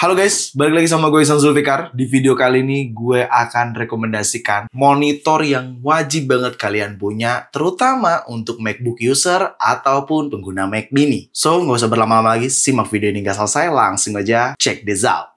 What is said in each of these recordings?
Halo guys, balik lagi sama gue Ihsan Zulfikar. Di video kali ini gue akan rekomendasikan monitor yang wajib banget kalian punya, terutama untuk MacBook user ataupun pengguna Mac mini. So, nggak usah berlama-lama lagi, simak video ini nggak selesai, langsung aja check this out.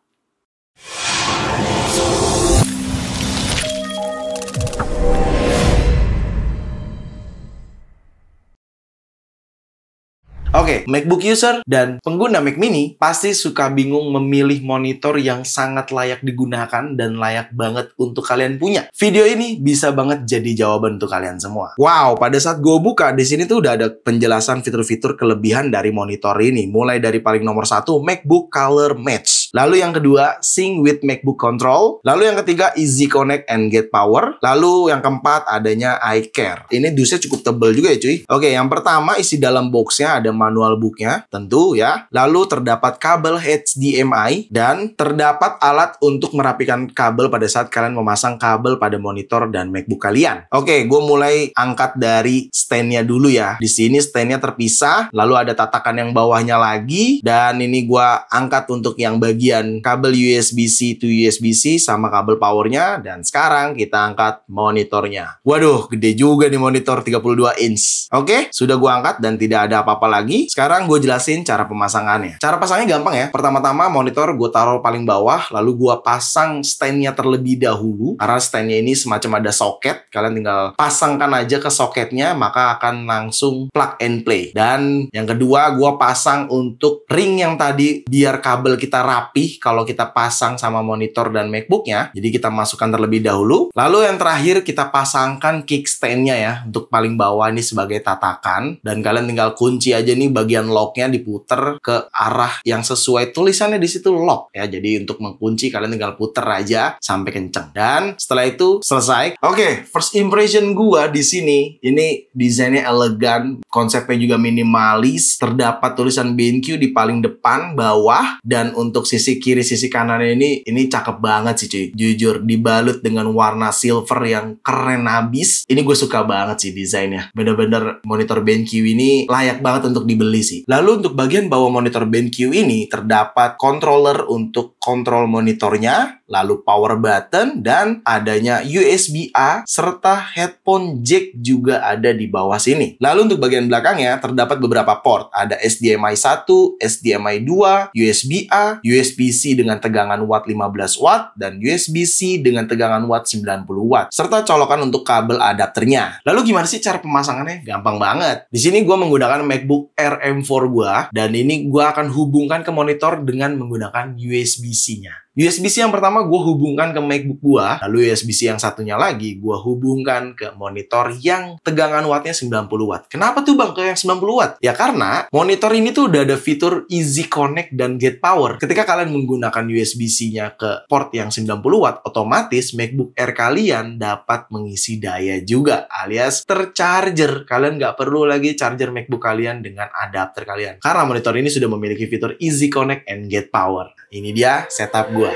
Oke, MacBook user dan pengguna Mac mini pasti suka bingung memilih monitor yang sangat layak digunakan dan layak banget untuk kalian punya. Video ini bisa banget jadi jawaban untuk kalian semua. Wow, pada saat gue buka di sini tuh udah ada penjelasan fitur-fitur kelebihan dari monitor ini. Mulai dari paling nomor 1, MacBook Color Match. Lalu yang kedua, Sync with MacBook Control. Lalu yang ketiga, Easy Connect and Get Power. Lalu yang keempat, adanya iCare. Ini dusnya cukup tebal juga ya cuy. Oke, yang pertama isi dalam boxnya ada manual booknya, tentu ya. Lalu terdapat kabel HDMI dan terdapat alat untuk merapikan kabel pada saat kalian memasang kabel pada monitor dan MacBook kalian. Oke, gue mulai angkat dari stand-nya dulu ya. Di sini stand-nya terpisah, lalu ada tatakan yang bawahnya lagi, dan ini gue angkat untuk yang bagian kabel USB-C to USB-C sama kabel powernya, dan sekarang kita angkat monitornya. Waduh, gede juga nih monitor 32 inch. Oke, sudah gue angkat dan tidak ada apa-apa lagi. Sekarang gue jelasin cara pemasangannya. Cara pasangnya gampang ya. Pertama-tama monitor gue taruh paling bawah, lalu gue pasang stand-nya terlebih dahulu. Karena stand-nya ini semacam ada soket. Kalian tinggal pasangkan aja ke soketnya, maka akan langsung plug and play. Dan yang kedua, gue pasang untuk ring yang tadi biar kabel kita rapih kalau kita pasang sama monitor dan MacBook-nya. Jadi kita masukkan terlebih dahulu. Lalu yang terakhir kita pasangkan kickstand-nya ya. Untuk paling bawah ini sebagai tatakan. Dan kalian tinggal kunci aja nih bagian locknya, diputer ke arah yang sesuai tulisannya di situ lock ya. Jadi untuk mengunci kalian tinggal puter aja sampai kenceng. Dan setelah itu selesai. Oke, first impression gua di sini ini desainnya elegan, konsepnya juga minimalis. Terdapat tulisan BenQ di paling depan bawah, dan untuk sisi kiri sisi kanannya ini cakep banget sih cuy. Jujur dibalut dengan warna silver yang keren abis. Ini gue suka banget sih desainnya. Bener-bener monitor BenQ ini layak banget untuk dibeli sih. Lalu untuk bagian bawah monitor BenQ ini terdapat controller untuk kontrol monitornya, lalu power button, dan adanya USB-A serta headphone jack juga ada di bawah sini. Lalu untuk bagian belakangnya terdapat beberapa port. Ada HDMI 1, HDMI 2, USB-A, USB-C dengan tegangan watt 15 watt, dan USB-C dengan tegangan watt 90 watt, serta colokan untuk kabel adapternya. Lalu gimana sih cara pemasangannya? Gampang banget. Di sini gue menggunakan MacBook Air M4 gua, dan ini gua akan hubungkan ke monitor dengan menggunakan USB-C-nya. USB-C yang pertama gue hubungkan ke MacBook gua, lalu USB-C yang satunya lagi gue hubungkan ke monitor yang tegangan wattnya 90 watt. Kenapa tuh bang ke yang 90 watt? Ya karena monitor ini tuh udah ada fitur Easy Connect dan Get Power. Ketika kalian menggunakan USB-C-nya ke port yang 90 watt, otomatis MacBook Air kalian dapat mengisi daya juga, alias tercharger. Kalian nggak perlu lagi charger MacBook kalian dengan adapter kalian, karena monitor ini sudah memiliki fitur Easy Connect and Get Power. Ini dia setup gue.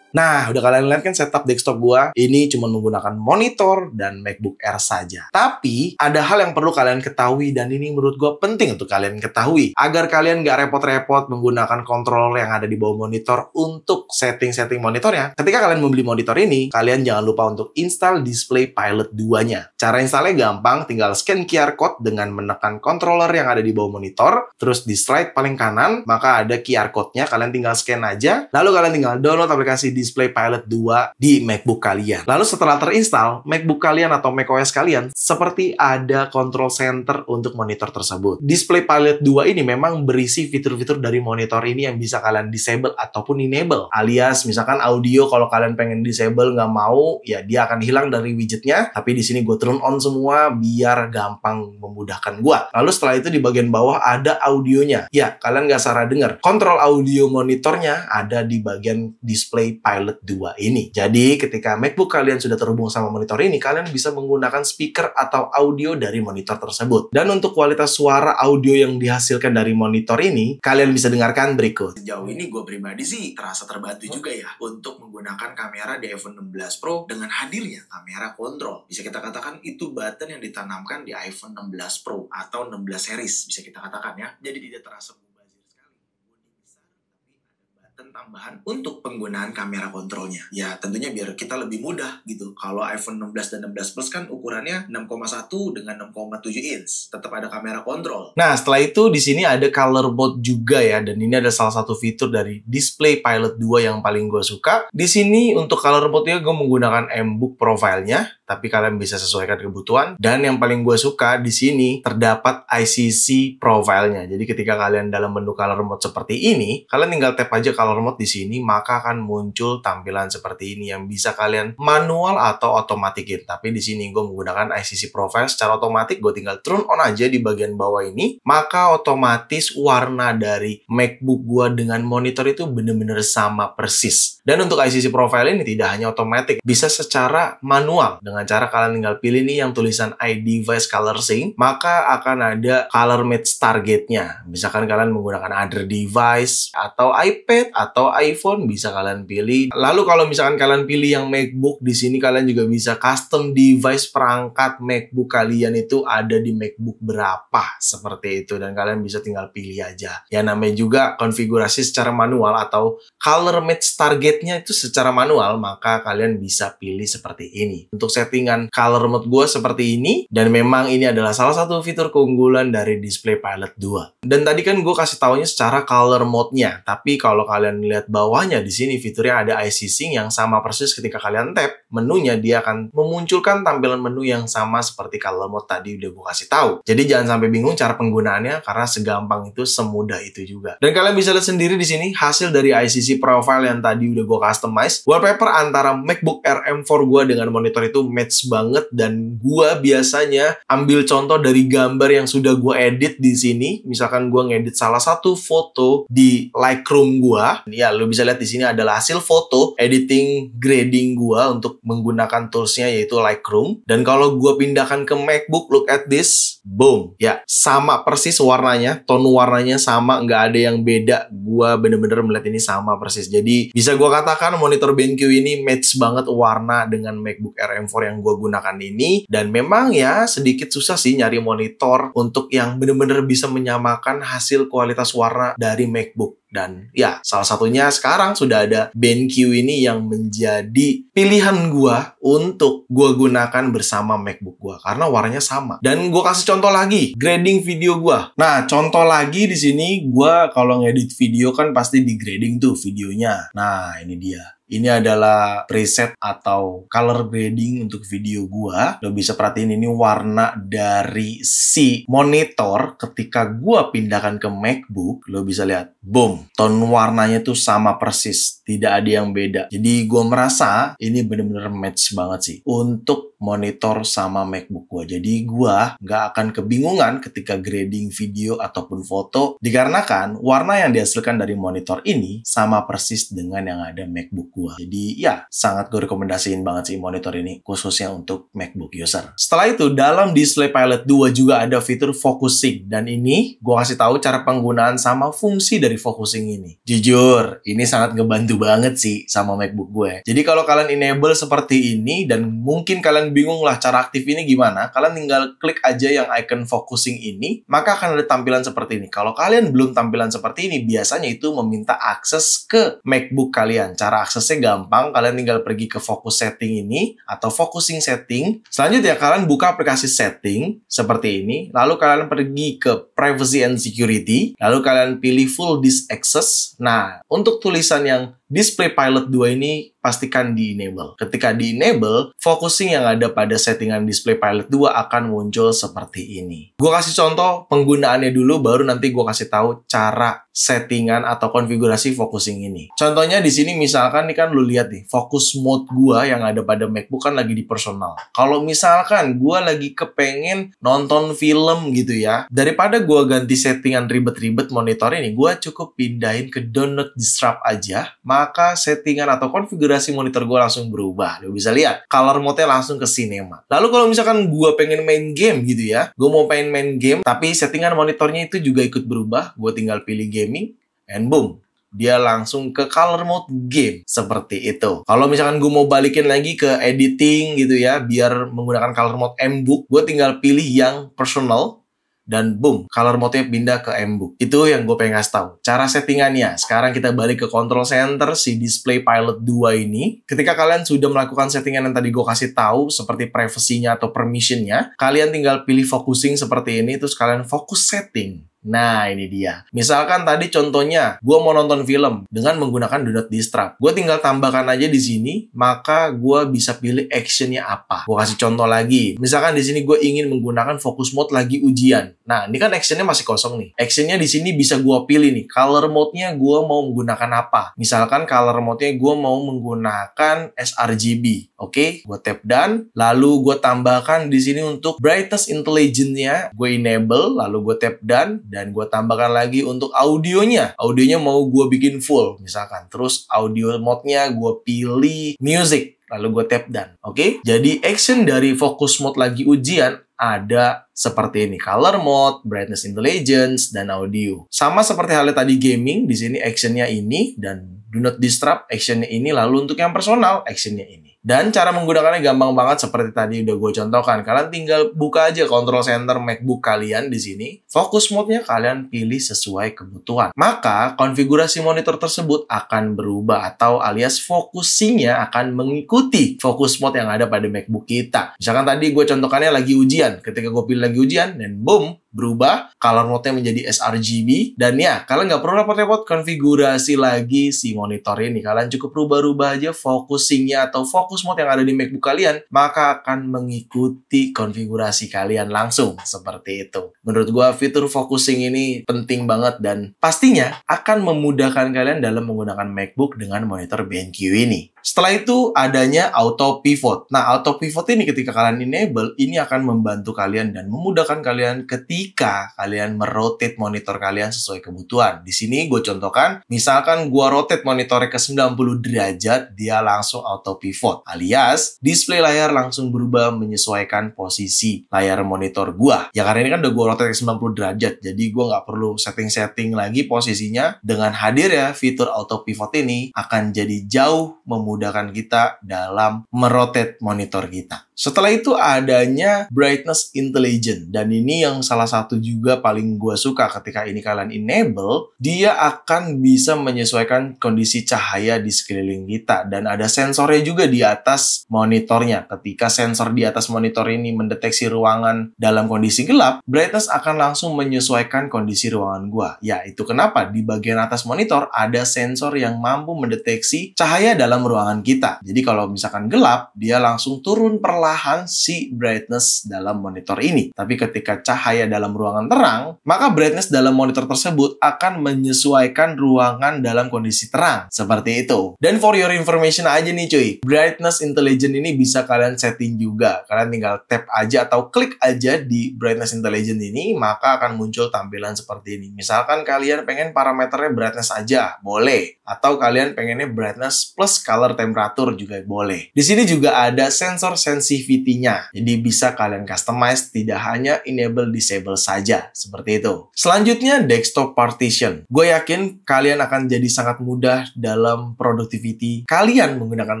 Nah, udah kalian lihat kan setup desktop gua. Ini cuma menggunakan monitor dan MacBook Air saja. Tapi, ada hal yang perlu kalian ketahui, dan ini menurut gua penting untuk kalian ketahui. Agar kalian nggak repot-repot menggunakan controller yang ada di bawah monitor untuk setting-setting monitornya. Ketika kalian membeli monitor ini, kalian jangan lupa untuk install Display Pilot 2-nya. Cara installnya gampang, tinggal scan QR Code dengan menekan controller yang ada di bawah monitor, terus di slide paling kanan, maka ada QR Code-nya, kalian tinggal scan aja, lalu kalian tinggal download aplikasi Display Pilot 2 di MacBook kalian. Lalu setelah terinstall, MacBook kalian atau macOS kalian seperti ada control center untuk monitor tersebut. Display Pilot 2 ini memang berisi fitur-fitur dari monitor ini yang bisa kalian disable ataupun enable. Alias misalkan audio kalau kalian pengen disable nggak mau, ya dia akan hilang dari widgetnya. Tapi di sini gue turn on semua biar gampang memudahkan gue. Lalu setelah itu di bagian bawah ada audionya. Ya, kalian nggak salah dengar. Kontrol audio monitornya ada di bagian Display Pilot 2 ini. Jadi ketika MacBook kalian sudah terhubung sama monitor ini, kalian bisa menggunakan speaker atau audio dari monitor tersebut. Dan untuk kualitas suara audio yang dihasilkan dari monitor ini, kalian bisa dengarkan berikut. Sejauh ini gue pribadi sih terasa terbantu juga ya untuk menggunakan kamera di iPhone 16 Pro dengan hadirnya kamera kontrol. Bisa kita katakan itu button yang ditanamkan di iPhone 16 Pro atau 16 series, bisa kita katakan ya. Jadi tidak terasa mubazir sekali. Bodi besar tapi ada button tambahan untuk penggunaan kamera kontrolnya. Ya tentunya biar kita lebih mudah gitu. Kalau iPhone 16 dan 16 Plus kan ukurannya 6,1 dengan 6,7 inch. Tetap ada kamera kontrol. Nah setelah itu di sini ada color mode juga ya. Dan ini ada salah satu fitur dari Display Pilot 2 yang paling gue suka. Di sini untuk color mode-nya gue menggunakan MBook profile-nya. Tapi kalian bisa sesuaikan kebutuhan. Dan yang paling gue suka di sini terdapat ICC profile-nya. Jadi ketika kalian dalam menu color mode seperti ini, kalian tinggal tap aja color mode di sini, maka akan muncul tampilan seperti ini yang bisa kalian manual atau otomatikin. Tapi di sini gue menggunakan ICC profile secara otomatis, gue tinggal turn on aja di bagian bawah ini, maka otomatis warna dari MacBook gue dengan monitor itu bener-bener sama persis. Dan untuk ICC profile ini tidak hanya otomatis, bisa secara manual. Dengan cara kalian tinggal pilih nih yang tulisan iDevice Color Sync, maka akan ada color match targetnya. Misalkan kalian menggunakan other device atau iPad atau iPhone, bisa kalian pilih. Lalu kalau misalkan kalian pilih yang MacBook, di sini kalian juga bisa custom device perangkat MacBook kalian itu ada di MacBook berapa, seperti itu. Dan kalian bisa tinggal pilih aja. Ya namanya juga konfigurasi secara manual atau color match targetnya itu secara manual, maka kalian bisa pilih seperti ini. Untuk settingan color mode gue seperti ini, dan memang ini adalah salah satu fitur keunggulan dari Display Pilot 2. Dan tadi kan gue kasih taunya secara color mode-nya, tapi kalau kalian lihat bawahnya di sini fiturnya ada iSync yang sama persis. Ketika kalian tap menunya, dia akan memunculkan tampilan menu yang sama seperti color mode tadi udah gue kasih tahu. Jadi jangan sampai bingung cara penggunaannya karena segampang itu, semudah itu juga. Dan kalian bisa lihat sendiri di sini hasil dari ICC profile yang tadi udah gue customize. Wallpaper antara MacBook Air M4 gue dengan monitor itu match banget, dan gue biasanya ambil contoh dari gambar yang sudah gue edit di sini. Misalkan gue ngedit salah satu foto di Lightroom gue, ya lo bisa lihat di sini adalah hasil foto editing grading gue untuk menggunakan toolsnya yaitu Lightroom. Dan kalau gue pindahkan ke MacBook, look at this, boom, ya sama persis warnanya, tone warnanya sama, nggak ada yang beda. Gue bener-bener melihat ini sama persis. Jadi bisa gue katakan monitor BenQ ini match banget warna dengan MacBook Air M4 yang gue gunakan ini. Dan memang ya sedikit susah sih nyari monitor untuk yang bener-bener bisa menyamakan hasil kualitas warna dari MacBook. Dan ya salah satunya sekarang sudah ada BenQ ini yang menjadi pilihan gua untuk gua gunakan bersama MacBook gua karena warnanya sama. Dan gua kasih contoh lagi grading video gua. Nah, contoh lagi di sini gua kalau ngedit video kan pasti di grading tuh videonya. Nah, ini dia. Ini adalah preset atau color grading untuk video gua. Lo bisa perhatiin ini warna dari si monitor. Ketika gua pindahkan ke MacBook, lo bisa lihat, boom, tone warnanya tuh sama persis, tidak ada yang beda. Jadi gua merasa ini bener-bener match banget sih untuk monitor sama MacBook gua. Jadi gua nggak akan kebingungan ketika grading video ataupun foto, dikarenakan warna yang dihasilkan dari monitor ini sama persis dengan yang ada MacBook gua. Jadi ya sangat gue rekomendasiin banget sih monitor ini, khususnya untuk MacBook user. Setelah itu dalam Display Pilot 2 juga ada fitur focusing, dan ini gue kasih tahu cara penggunaan sama fungsi dari focusing ini. Jujur ini sangat ngebantu banget sih sama MacBook gue. Jadi kalau kalian enable seperti ini dan mungkin kalian bingung lah cara aktif ini gimana, kalian tinggal klik aja yang icon focusing ini, maka akan ada tampilan seperti ini. Kalau kalian belum tampilan seperti ini, biasanya itu meminta akses ke MacBook kalian. Cara aksesnya gampang, kalian tinggal pergi ke focus setting ini atau focusing setting. Selanjutnya kalian buka aplikasi setting seperti ini, lalu kalian pergi ke privacy and security, lalu kalian pilih full disk access. Nah, untuk tulisan yang Display Pilot 2 ini pastikan di-enable. Ketika di-enable, focusing yang ada pada settingan Display Pilot 2 akan muncul seperti ini. Gue kasih contoh penggunaannya dulu, baru nanti gue kasih tahu cara settingan atau konfigurasi focusing ini. Contohnya di sini misalkan nih kan lu lihat nih, focus mode gue yang ada pada MacBook kan lagi di personal. Kalau misalkan gue lagi kepengen nonton film gitu ya, daripada gue ganti settingan ribet-ribet monitor ini, gue cukup pindahin ke Do Not Disturb aja. maka settingan atau konfigurasi monitor gue langsung berubah. Lo bisa lihat, color mode-nya langsung ke cinema. Lalu kalau misalkan gue pengen main game gitu ya, gue mau pengen main game, tapi settingan monitornya itu juga ikut berubah, gue tinggal pilih gaming, and boom, dia langsung ke color mode game, seperti itu. Kalau misalkan gue mau balikin lagi ke editing gitu ya, biar menggunakan color mode M-Book, gue tinggal pilih yang personal, dan boom, color mode-nya pindah ke M-Book. Itu yang gue pengen kasih tahu. Cara settingannya, sekarang kita balik ke control center si Display Pilot 2 ini. Ketika kalian sudah melakukan settingan yang tadi gue kasih tahu, seperti privacy-nya atau permission-nya, kalian tinggal pilih focusing seperti ini, terus kalian fokus setting. Nah, ini dia. Misalkan tadi contohnya, gue mau nonton film dengan menggunakan Do Not Disturb. Gue tinggal tambahkan aja di sini, maka gue bisa pilih actionnya apa. Gue kasih contoh lagi. Misalkan di sini gue ingin menggunakan focus mode lagi ujian. Nah, ini kan actionnya masih kosong nih. Actionnya di sini bisa gue pilih nih. Color mode-nya gue mau menggunakan apa. Misalkan color mode-nya gue mau menggunakan sRGB. Oke, gue tap done. Lalu gue tambahkan di sini untuk brightness intelligence-nya. Gue enable, lalu gue tap done. Dan gue tambahkan lagi untuk audionya. Audionya mau gue bikin full, misalkan. Terus audio mode-nya gue pilih music. Lalu gue tap done. Oke? Jadi action dari focus mode lagi ujian ada seperti ini. Color mode, brightness intelligence, dan audio. Sama seperti halnya tadi gaming. Di sini actionnya ini. Dan do not disturb actionnya ini. Lalu untuk yang personal, actionnya ini. Dan cara menggunakannya gampang banget seperti tadi udah gue contohkan. Kalian tinggal buka aja control center MacBook kalian di sini. Fokus mode-nya kalian pilih sesuai kebutuhan. Maka konfigurasi monitor tersebut akan berubah atau alias fokusinya akan mengikuti fokus mode yang ada pada MacBook kita. Misalkan tadi gue contohkannya lagi ujian. Ketika gue pilih lagi ujian dan boom, berubah, color mode-nya menjadi sRGB, dan ya, kalian nggak perlu repot-repot konfigurasi lagi si monitor ini. Kalian cukup rubah-rubah aja focusing-nya atau fokus mode yang ada di MacBook kalian, maka akan mengikuti konfigurasi kalian langsung, seperti itu. Menurut gua, fitur focusing ini penting banget dan pastinya akan memudahkan kalian dalam menggunakan MacBook dengan monitor BenQ ini. Setelah itu adanya auto pivot. Nah, auto pivot ini ketika kalian enable, ini akan membantu kalian dan memudahkan kalian ketika kalian merotate monitor kalian sesuai kebutuhan. Di sini gue contohkan, misalkan gue rotate monitornya ke 90 derajat, dia langsung auto pivot. Alias, display layar langsung berubah menyesuaikan posisi layar monitor gue. Ya karena ini kan udah gue rotate ke 90 derajat, jadi gue nggak perlu setting-setting lagi posisinya. Dengan hadir ya fitur auto pivot ini akan jadi jauh memudahkan kita dalam merotate monitor kita. Setelah itu adanya brightness intelligence, dan ini yang salah satu juga paling gue suka ketika ini kalian enable, dia akan bisa menyesuaikan kondisi cahaya di sekeliling kita, dan ada sensornya juga di atas monitornya. Ketika sensor di atas monitor ini mendeteksi ruangan dalam kondisi gelap, brightness akan langsung menyesuaikan kondisi ruangan gue. Ya, itu kenapa di bagian atas monitor ada sensor yang mampu mendeteksi cahaya dalam ruangan kita. Jadi kalau misalkan gelap, dia langsung turun perlahan si brightness dalam monitor ini. Tapi ketika cahaya dalam ruangan terang, maka brightness dalam monitor tersebut akan menyesuaikan ruangan dalam kondisi terang. Seperti itu. Dan for your information aja nih cuy, brightness intelligence ini bisa kalian setting juga. Kalian tinggal tap aja atau klik aja di brightness intelligence ini, maka akan muncul tampilan seperti ini. Misalkan kalian pengen parameternya brightness aja, boleh. Atau kalian pengennya brightness plus color temperatur juga boleh. Di sini juga ada sensor sensitivity-nya. Jadi bisa kalian customize, tidak hanya enable disable saja. Seperti itu. Selanjutnya desktop partition. Gue yakin kalian akan jadi sangat mudah dalam productivity kalian menggunakan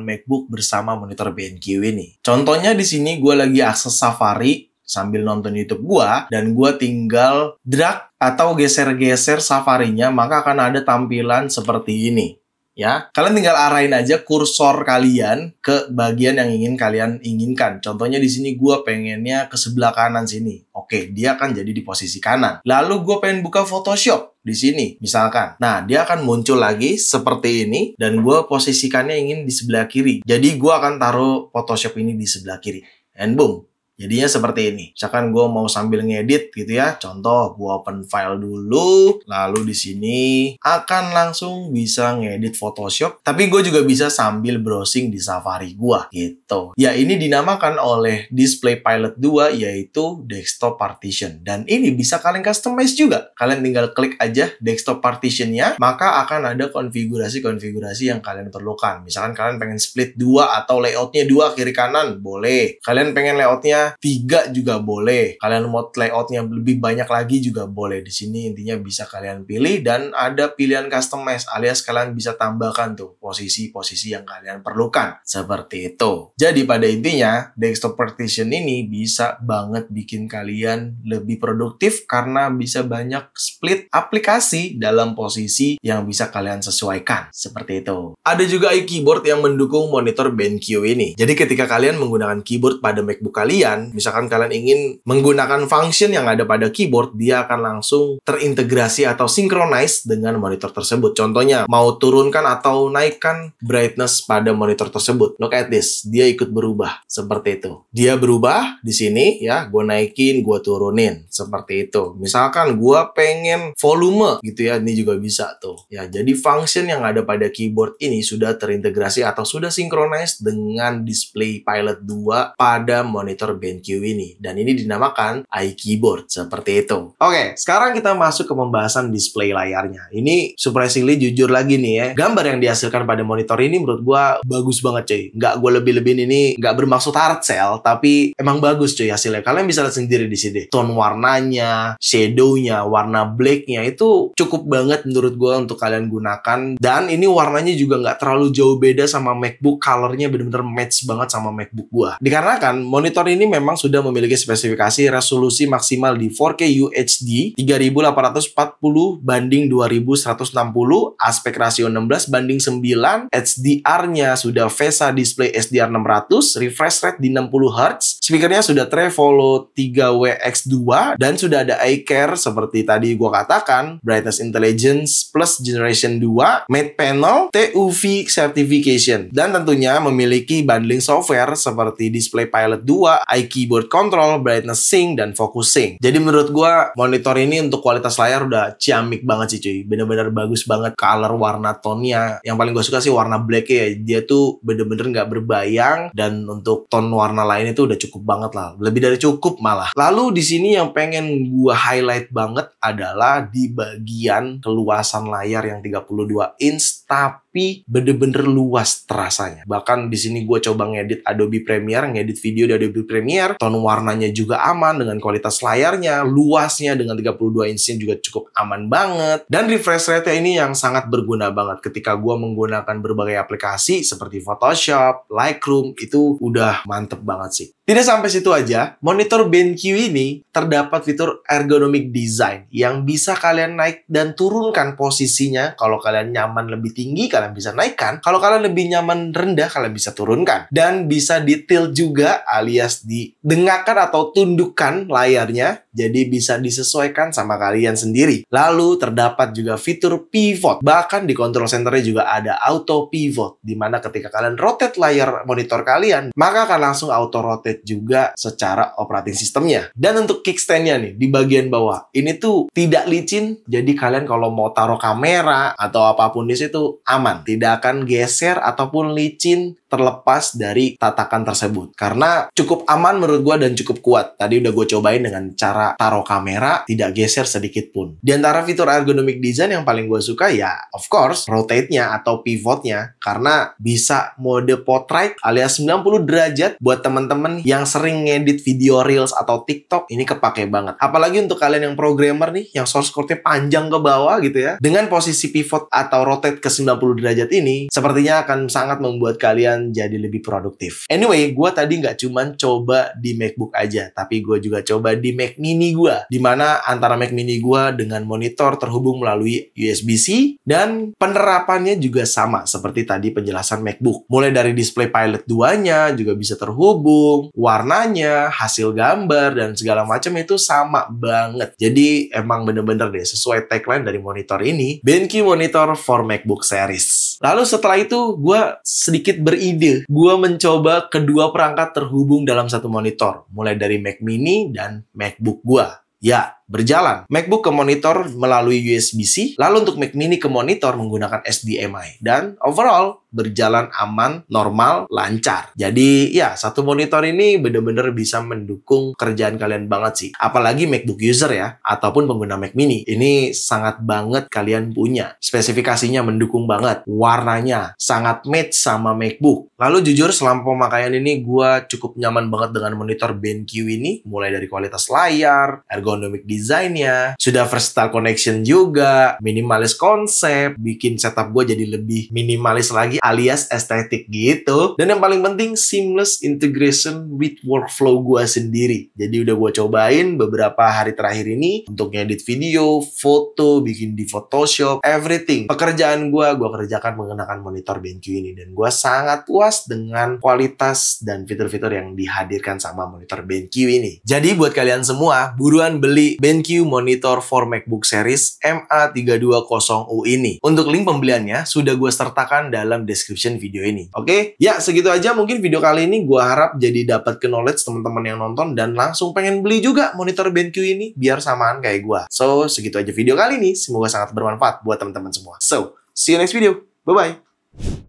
MacBook bersama monitor BenQ ini. Contohnya di sini gue lagi akses Safari sambil nonton YouTube gua, dan gua tinggal drag atau geser-geser Safari-nya, maka akan ada tampilan seperti ini. Ya, kalian tinggal arahin aja kursor kalian ke bagian yang ingin kalian inginkan. Contohnya di sini gua pengennya ke sebelah kanan sini. Oke, dia akan jadi di posisi kanan. Lalu gua pengen buka Photoshop di sini, misalkan. Nah, dia akan muncul lagi seperti ini, dan gua posisikannya ingin di sebelah kiri. Jadi gua akan taruh Photoshop ini di sebelah kiri. And boom. Jadinya seperti ini. Misalkan gue mau sambil ngedit gitu ya. Contoh, gue open file dulu. Lalu di sini akan langsung bisa ngedit Photoshop. Tapi gue juga bisa sambil browsing di Safari gue gitu. Ya, ini dinamakan oleh Display Pilot 2 yaitu Desktop Partition. Dan ini bisa kalian customize juga. Kalian tinggal klik aja desktop partitionnya, maka akan ada konfigurasi-konfigurasi yang kalian perlukan. Misalkan kalian pengen split 2 atau layoutnya 2 kiri kanan, boleh. Kalian pengen layoutnya 3 juga boleh. Kalian mau layoutnya lebih banyak lagi juga boleh. Di sini intinya bisa kalian pilih dan ada pilihan customize alias kalian bisa tambahkan tuh posisi-posisi yang kalian perlukan. Seperti itu. Jadi pada intinya desktop partition ini bisa banget bikin kalian lebih produktif karena bisa banyak split aplikasi dalam posisi yang bisa kalian sesuaikan. Seperti itu. Ada juga iKeyboard yang mendukung monitor BenQ ini. Jadi ketika kalian menggunakan keyboard pada MacBook kalian, misalkan kalian ingin menggunakan function yang ada pada keyboard, dia akan langsung terintegrasi atau synchronize dengan monitor tersebut. Contohnya, mau turunkan atau naikkan brightness pada monitor tersebut. Look at this, dia ikut berubah. Seperti itu. Dia berubah di sini ya, gue naikin, gue turunin. Seperti itu. Misalkan gue pengen volume gitu ya, ini juga bisa tuh. Ya, jadi function yang ada pada keyboard ini sudah terintegrasi atau sudah synchronize dengan Display Pilot 2 pada monitor BenQ ini. Dan ini dinamakan iKeyboard. Seperti itu. Oke, sekarang kita masuk ke pembahasan display layarnya. Ini surprisingly jujur lagi nih ya. Gambar yang dihasilkan pada monitor ini menurut gua bagus banget cuy. Nggak gue lebih-lebihin ini, nggak bermaksud hard sell, tapi emang bagus cuy hasilnya. Kalian bisa lihat sendiri di sini. Tone warnanya, shadownya, warna blacknya itu cukup banget menurut gua untuk kalian gunakan. Dan ini warnanya juga nggak terlalu jauh beda sama MacBook. Colornya bener-bener match banget sama MacBook gua. Dikarenakan monitor ini memang sudah memiliki spesifikasi resolusi maksimal di 4K UHD 3840 banding 2160, aspek rasio 16 banding 9, HDR-nya sudah VESA display SDR 600, refresh rate di 60 Hz, speakernya sudah Trevolo 3WX2, dan sudah ada iCare seperti tadi gua katakan, Brightness Intelligence Plus Generation 2, Matte Panel, TUV Certification, dan tentunya memiliki bundling software seperti Display Pilot 2, iKeyboard Control, Brightness Sync, dan Focus Sync. Jadi menurut gua monitor ini untuk kualitas layar udah ciamik banget sih cuy. Bener-bener bagus banget color warna tone-nya. Yang paling gue suka sih warna black ya. Dia tuh bener-bener nggak berbayang dan untuk tone warna lain itu udah cukup banget lah. Lebih dari cukup malah. Lalu di sini yang pengen gua highlight banget adalah di bagian keluasan layar yang 32 inch tapi bener-bener luas terasanya. Bahkan di sini gue coba ngedit Adobe Premiere, ngedit video di Adobe Premiere, tone warnanya juga aman dengan kualitas layarnya, luasnya dengan 32 inch juga cukup aman banget. Dan refresh rate ini yang sangat berguna banget ketika gue menggunakan berbagai aplikasi seperti Photoshop, Lightroom, itu udah mantep banget sih. Tidak sampai situ aja, monitor BenQ ini terdapat fitur ergonomic design yang bisa kalian naik dan turunkan posisinya. Kalau kalian nyaman lebih tinggi, kalian bisa naikkan. Kalau kalian lebih nyaman rendah, kalian bisa turunkan. Dan bisa detail juga alias didengakkan atau tundukkan layarnya. Jadi bisa disesuaikan sama kalian sendiri. Lalu terdapat juga fitur pivot. Bahkan di control centernya juga ada auto pivot. Dimana ketika kalian rotate layar monitor kalian, maka akan langsung auto rotate juga secara operating sistemnya. Dan untuk kickstand-nya nih, di bagian bawah, ini tuh tidak licin, jadi kalian kalau mau taruh kamera atau apapun di situ aman. Tidak akan geser ataupun licin terlepas dari tatakan tersebut. Karena cukup aman menurut gue dan cukup kuat. Tadi udah gue cobain dengan cara taruh kamera, tidak geser sedikit pun. Di antara fitur ergonomic design yang paling gue suka ya, of course, rotate-nya atau pivot-nya. Karena bisa mode portrait alias 90 derajat buat teman-teman yang sering ngedit video Reels atau TikTok, ini kepake banget. Apalagi untuk kalian yang programmer nih, yang source code-nya panjang ke bawah gitu ya. Dengan posisi pivot atau rotate ke 90 derajat ini, sepertinya akan sangat membuat kalian jadi lebih produktif. Anyway, gue tadi nggak cuman coba di MacBook aja, tapi gue juga coba di Mac Mini gue. Dimana antara Mac Mini gue dengan monitor terhubung melalui USB-C, dan penerapannya juga sama seperti tadi penjelasan MacBook. Mulai dari Display Pilot 2-nya juga bisa terhubung, warnanya, hasil gambar, dan segala macam itu sama banget. Jadi emang bener-bener deh sesuai tagline dari monitor ini, BenQ Monitor for MacBook Series. Lalu setelah itu, gue sedikit beride. Gue mencoba kedua perangkat terhubung dalam satu monitor. Mulai dari Mac Mini dan MacBook gue. Ya, berjalan. MacBook ke monitor melalui USB-C, lalu untuk Mac Mini ke monitor menggunakan HDMI. Dan overall, berjalan aman, normal, lancar. Jadi, ya, satu monitor ini bener-bener bisa mendukung kerjaan kalian banget sih. Apalagi MacBook user ya, ataupun pengguna Mac Mini. Ini sangat banget kalian punya. Spesifikasinya mendukung banget. Warnanya sangat match sama MacBook. Lalu jujur, selama pemakaian ini, gue cukup nyaman banget dengan monitor BenQ ini. Mulai dari kualitas layar, ergonomic desainnya, sudah versatile connection juga, minimalis konsep, bikin setup gue jadi lebih minimalis lagi alias estetik gitu. Dan yang paling penting, seamless integration with workflow gue sendiri. Jadi udah gue cobain beberapa hari terakhir ini untuk ngedit video, foto, bikin di Photoshop, everything. Pekerjaan gue kerjakan menggunakan monitor BenQ ini. Dan gue sangat puas dengan kualitas dan fitur-fitur yang dihadirkan sama monitor BenQ ini. Jadi buat kalian semua, buruan beli BenQ Monitor for MacBook Series MA320U ini. Untuk link pembeliannya sudah gue sertakan dalam description video ini. Oke? Ya, segitu aja mungkin video kali ini. Gue harap jadi dapat ke knowledge teman-teman yang nonton dan langsung pengen beli juga monitor BenQ ini biar samaan kayak gue. So, segitu aja video kali ini. Semoga sangat bermanfaat buat teman-teman semua. So, see you next video. Bye-bye.